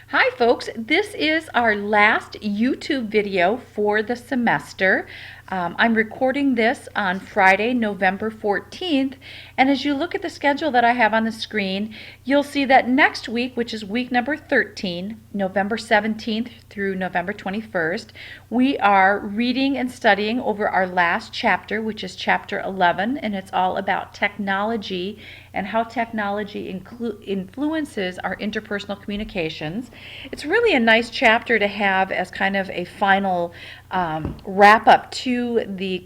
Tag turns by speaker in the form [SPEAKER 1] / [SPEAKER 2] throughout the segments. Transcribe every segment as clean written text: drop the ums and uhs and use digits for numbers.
[SPEAKER 1] Hi folks, this is our last YouTube video for the semester. I'm recording this on Friday, November 14th, and as you look at the schedule that I have on the screen, you'll see that next week, which is week number 13, November 17th through November 21st, we are reading and studying over our last chapter, which is chapter 11, and it's all about technology and how technology influences our interpersonal communications. It's really a nice chapter to have as kind of a final wrap up to the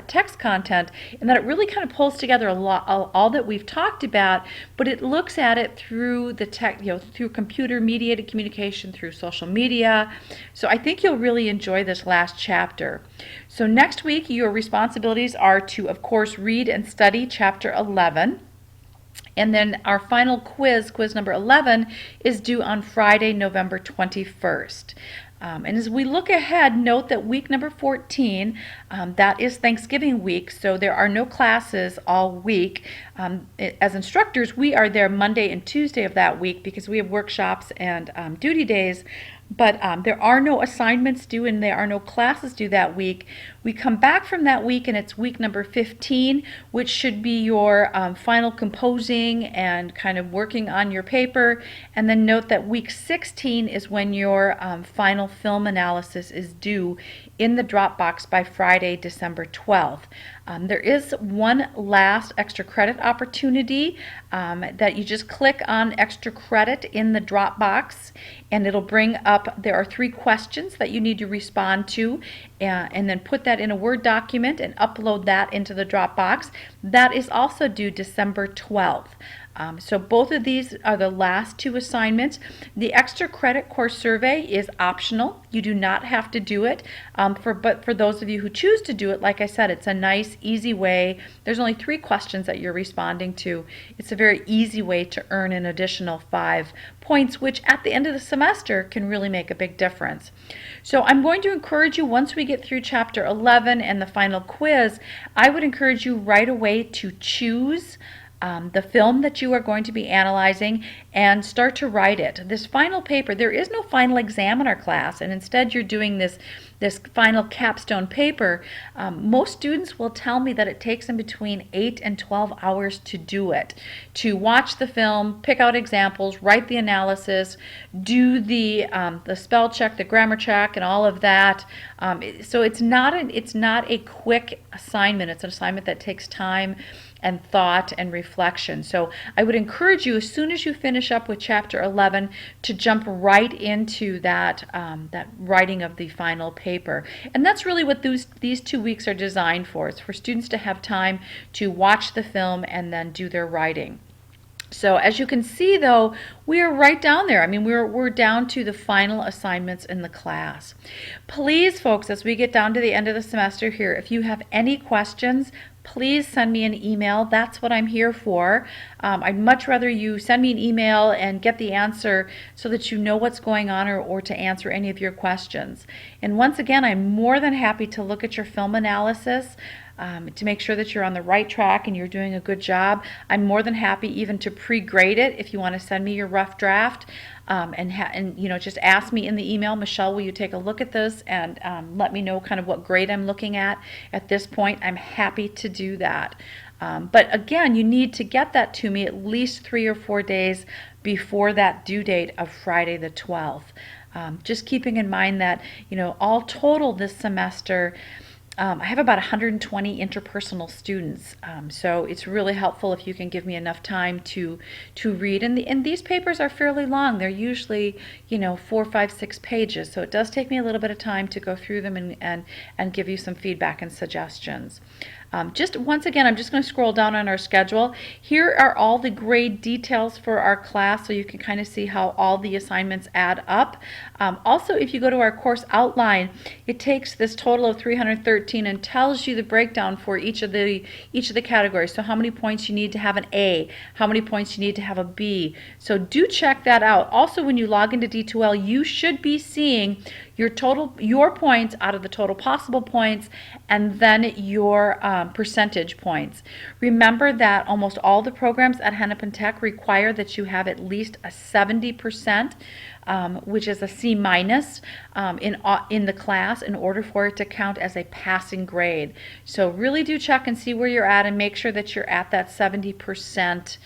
[SPEAKER 1] text content, and that it really kind of pulls together a lot, all that we've talked about, but it looks at it through the tech, through computer mediated communication, through social media. So I think you'll really enjoy this last chapter. So next week, your responsibilities are to, of course, read and study chapter 11. And then our final quiz number 11, is due on Friday, November 21st. And as we look ahead, note that week number 14, that is Thanksgiving week, so there are no classes all week. As instructors, we are there Monday and Tuesday of that week because we have workshops and duty days. But there are no assignments due and there are no classes due that week. We come back from that week and it's week number 15, which should be your final composing and kind of working on your paper. And then note that week 16 is when your final film analysis is due in the Dropbox by Friday, December 12th. There is one last extra credit opportunity that you just click on extra credit in the Dropbox and it'll bring up, there are 3 questions that you need to respond to and then put that in a Word document and upload that into the Dropbox. That is also due December 12th. So both of these are the last 2 assignments. The extra credit course survey is optional. You do not have to do it. But for those of you who choose to do it, like I said, it's a nice, easy way. There's only 3 questions that you're responding to. It's a very easy way to earn an additional 5 points, which at the end of the semester can really make a big difference. So I'm going to encourage you, once we get through chapter 11 and the final quiz, I would encourage you right away to choose the film that you are going to be analyzing and start to write it. This final paper, there is no final exam in our class, and instead you're doing this final capstone paper. Most students will tell me that it takes them between 8 and 12 hours to do it, to watch the film, pick out examples, write the analysis, do the spell check, the grammar check, and all of that. So it's not a quick assignment. It's an assignment that takes time and thought and reflection. So I would encourage you, as soon as you finish up with chapter 11, to jump right into that writing of the final paper. And that's really what these 2 weeks are designed for. It's for students to have time to watch the film and then do their writing. So as you can see, though, we are right down there. I mean, we're down to the final assignments in the class. Please, folks, as we get down to the end of the semester here, if you have any questions, please send me an email. That's what I'm here for. I'd much rather you send me an email and get the answer so that you know what's going on, or to answer any of your questions. And once again, I'm more than happy to look at your film analysis to make sure that you're on the right track and you're doing a good job. I'm more than happy even to pre-grade it if you want to send me your rough draft. And just ask me in the email, Michelle, will you take a look at this and let me know kind of what grade I'm looking at this point. I'm happy to do that. But again, you need to get that to me at least 3 or 4 days before that due date of Friday the 12th. Just keeping in mind that, all total this semester, I have about 120 interpersonal students, so it's really helpful if you can give me enough time to read. And these papers are fairly long. They're usually 4, 5, 6 pages, so it does take me a little bit of time to go through them and give you some feedback and suggestions. Just once again, I'm just going to scroll down on our schedule. Here are all the grade details for our class, so you can kind of see how all the assignments add up. Also, if you go to our course outline, it takes this total of 313 and tells you the breakdown for each of the categories. So how many points you need to have an A, how many points you need to have a B. So do check that out. Also, when you log into D2L, you should be seeing your points out of the total possible points, and then your percentage points. Remember that almost all the programs at Hennepin Tech require that you have at least a 70%, which is a C minus in the class in order for it to count as a passing grade. So really do check and see where you're at and make sure that you're at that 70%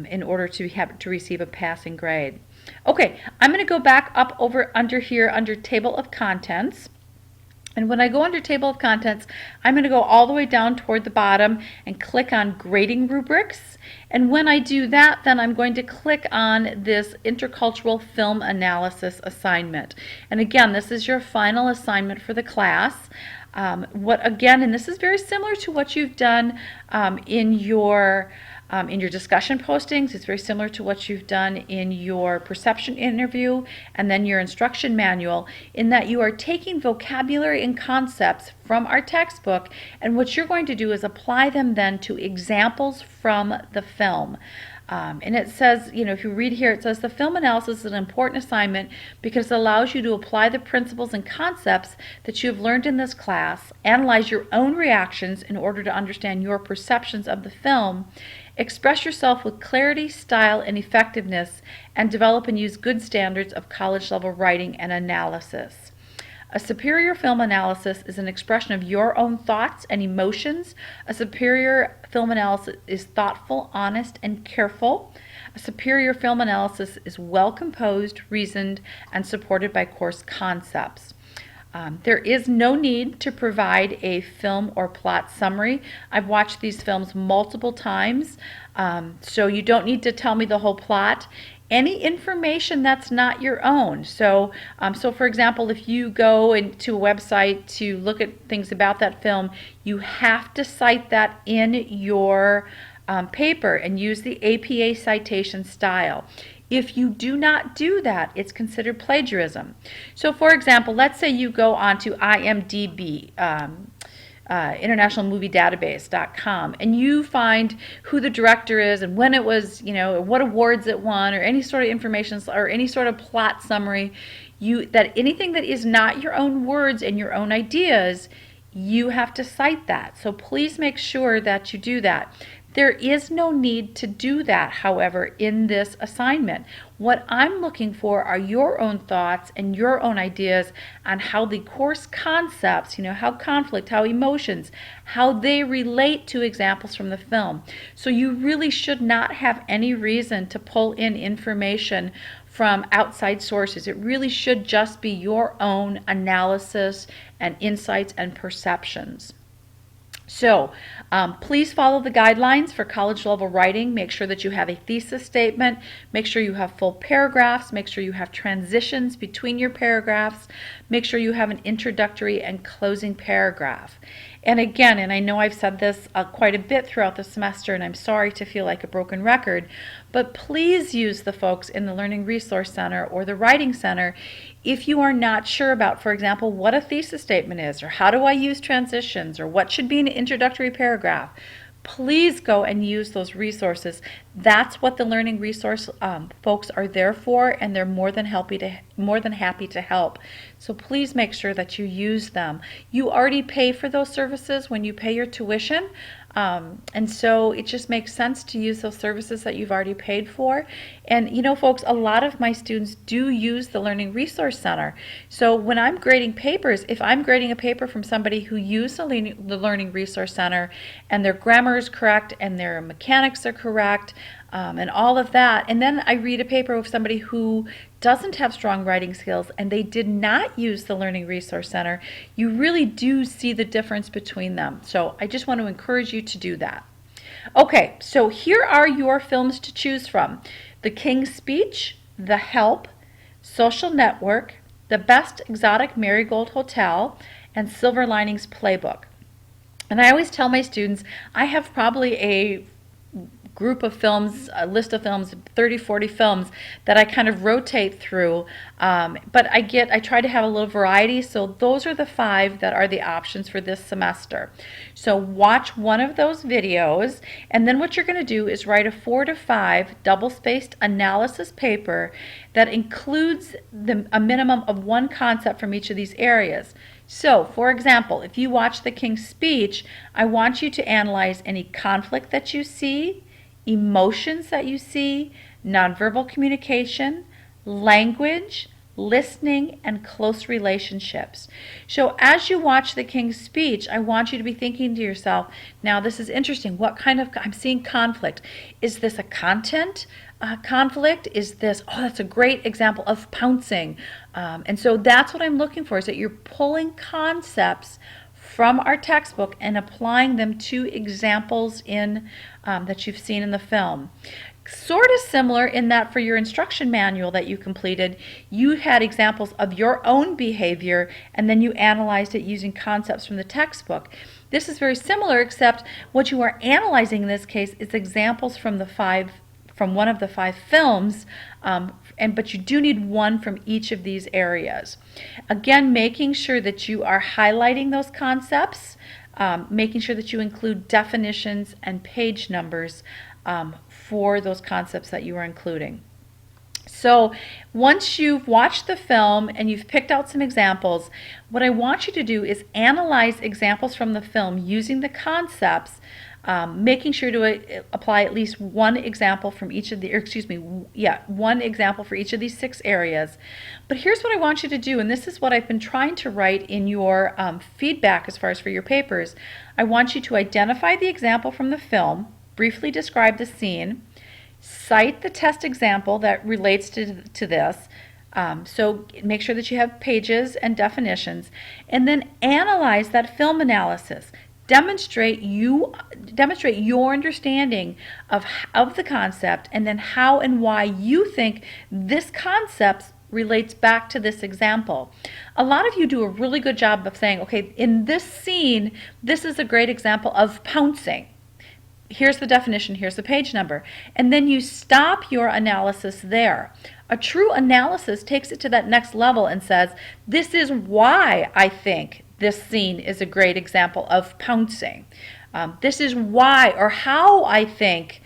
[SPEAKER 1] in order to receive a passing grade. Okay, I'm going to go back up over under here under table of contents. And when I go under table of contents, I'm going to go all the way down toward the bottom and click on grading rubrics. And when I do that, then I'm going to click on this intercultural film analysis assignment. And again, this is your final assignment for the class. And this is very similar to what you've done in your discussion postings. It's very similar to what you've done in your perception interview and then your instruction manual, in that you are taking vocabulary and concepts from our textbook, and what you're going to do is apply them then to examples from the film. And it says, if you read here, it says the film analysis is an important assignment because it allows you to apply the principles and concepts that you have learned in this class, analyze your own reactions in order to understand your perceptions of the film, express yourself with clarity, style, and effectiveness, and develop and use good standards of college-level writing and analysis. A superior film analysis is an expression of your own thoughts and emotions. A superior film analysis is thoughtful, honest, and careful. A superior film analysis is well composed, reasoned, and supported by course concepts. There is no need to provide a film or plot summary. I've watched these films multiple times, so you don't need to tell me the whole plot. Any information that's not your own. So for example, if you go into a website to look at things about that film, you have to cite that in your paper and use the APA citation style. If you do not do that, it's considered plagiarism. So for example, let's say you go onto IMDb, internationalmoviedatabase.com, and you find who the director is and when it was, what awards it won, or any sort of information or any sort of plot summary, that anything that is not your own words and your own ideas, you have to cite that. So please make sure that you do that. There is no need to do that, however, in this assignment. What I'm looking for are your own thoughts and your own ideas on how the course concepts, how conflict, how emotions, how they relate to examples from the film. So you really should not have any reason to pull in information from outside sources. It really should just be your own analysis and insights and perceptions. So please follow the guidelines for college level writing. Make sure that you have a thesis statement. Make sure you have full paragraphs. Make sure you have transitions between your paragraphs. Make sure you have an introductory and closing paragraph. And again, and I know I've said this quite a bit throughout the semester, and I'm sorry to feel like a broken record, but please use the folks in the Learning Resource Center or the Writing Center if you are not sure about, for example, what a thesis statement is, or how do I use transitions, or what should be an introductory paragraph. Please go and use those resources. That's what the Learning Resource folks are there for, and they're more than happy to help. So please make sure that you use them. You already pay for those services when you pay your tuition, and so it just makes sense to use those services that you've already paid for. And folks, a lot of my students do use the Learning Resource Center. So when I'm grading papers, if I'm grading a paper from somebody who used the Learning Resource Center and their grammar is correct and their mechanics are correct, and all of that, and then I read a paper with somebody who doesn't have strong writing skills and they did not use the Learning Resource Center, you really do see the difference between them. So I just want to encourage you to do that. Okay, so here are your films to choose from: The King's Speech, The Help, Social Network, The Best Exotic Marigold Hotel, and Silver Linings Playbook. And I always tell my students I have probably a group of films, a list of films, 30, 40 films that I kind of rotate through. But I try to have a little variety. So those are the 5 that are the options for this semester. So watch one of those videos, and then what you're going to do is write a 4 to 5 double-spaced analysis paper that includes a minimum of 1 concept from each of these areas. So, for example, if you watch the King's Speech, I want you to analyze any conflict that you see, emotions that you see, nonverbal communication, language, listening, and close relationships. So as you watch the King's Speech, I want you to be thinking to yourself, now this is interesting, what kind of, I'm seeing conflict. Is this a content conflict? Is this, oh, that's a great example of pouncing. And so that's what I'm looking for, is that you're pulling concepts from our textbook and applying them to examples in that you've seen in the film. Sort of similar in that for your instruction manual that you completed, you had examples of your own behavior and then you analyzed it using concepts from the textbook. This is very similar, except what you are analyzing in this case is examples from one of the 5 films, but you do need 1 from each of these areas. Again, making sure that you are highlighting those concepts, making sure that you include definitions and page numbers for those concepts that you are including. So once you've watched the film and you've picked out some examples, what I want you to do is analyze examples from the film using the concepts, making sure to apply at least 1 example from each of the, one example for each of these 6 areas. But here's what I want you to do, and this is what I've been trying to write in your feedback as far as for your papers. I want you to identify the example from the film, briefly describe the scene, cite the test example that relates to this, so make sure that you have pages and definitions, and then analyze that film analysis. Demonstrate your understanding of the concept, and then how and why you think this concept relates back to this example. A lot of you do a really good job of saying, okay, in this scene, this is a great example of pouncing. Here's the definition, here's the page number. And then you stop your analysis there. A true analysis takes it to that next level and says, this is why I think this scene is a great example of pouncing. This is why or how I think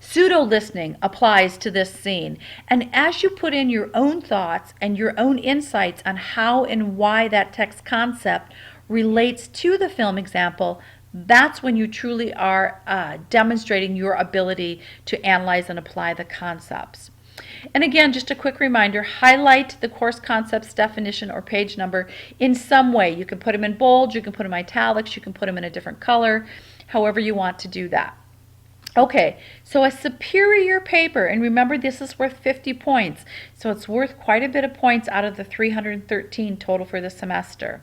[SPEAKER 1] pseudo-listening applies to this scene. And as you put in your own thoughts and your own insights on how and why that text concept relates to the film example, that's when you truly are demonstrating your ability to analyze and apply the concepts. And again, just a quick reminder, highlight the course concepts, definition, or page number in some way. You can put them in bold, you can put them in italics, you can put them in a different color, however you want to do that. Okay, so a superior paper, and remember this is worth 50 points, so it's worth quite a bit of points out of the 313 total for the semester.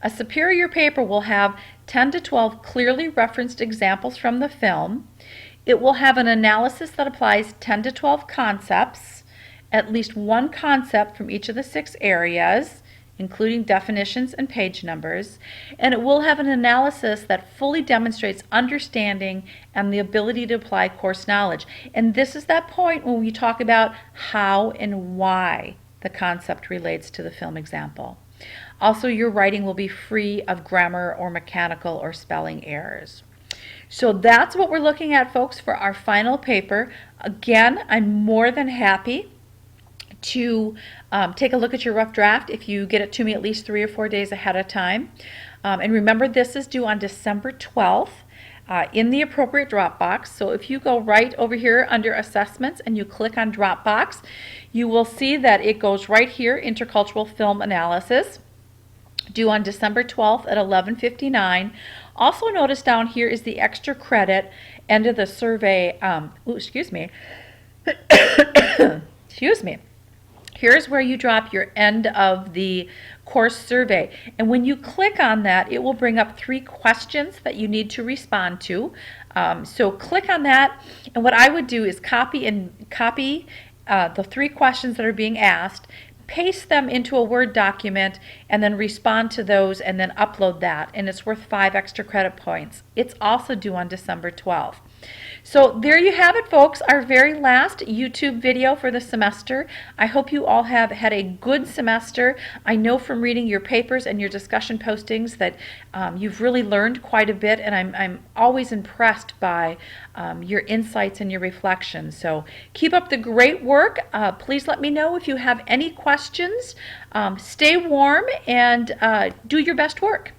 [SPEAKER 1] A superior paper will have 10 to 12 clearly referenced examples from the film. It will have an analysis that applies 10 to 12 concepts, at least 1 concept from each of the 6 areas, including definitions and page numbers, and it will have an analysis that fully demonstrates understanding and the ability to apply course knowledge. And this is that point when we talk about how and why the concept relates to the film example. Also, your writing will be free of grammar or mechanical or spelling errors. So that's what we're looking at, folks, for our final paper. Again, I'm more than happy to take a look at your rough draft if you get it to me at least 3 or 4 days ahead of time. And remember, this is due on December 12th in the appropriate Dropbox. So if you go right over here under Assessments and you click on Dropbox, you will see that it goes right here, Intercultural Film Analysis, due on December 12th at 11:59. Also notice down here is the extra credit end of the survey. Excuse me. Excuse me. Here's where you drop your end of the course survey. And when you click on that, it will bring up 3 questions that you need to respond to. So click on that, and what I would do is copy the 3 questions that are being asked, paste them into a Word document, and then respond to those and then upload that. And it's worth 5 extra credit points. It's also due on December 12th. So there you have it, folks, our very last YouTube video for the semester. I hope you all have had a good semester. I know from reading your papers and your discussion postings that you've really learned quite a bit, and I'm always impressed by your insights and your reflections. So keep up the great work. Please let me know if you have any questions. Stay warm and do your best work.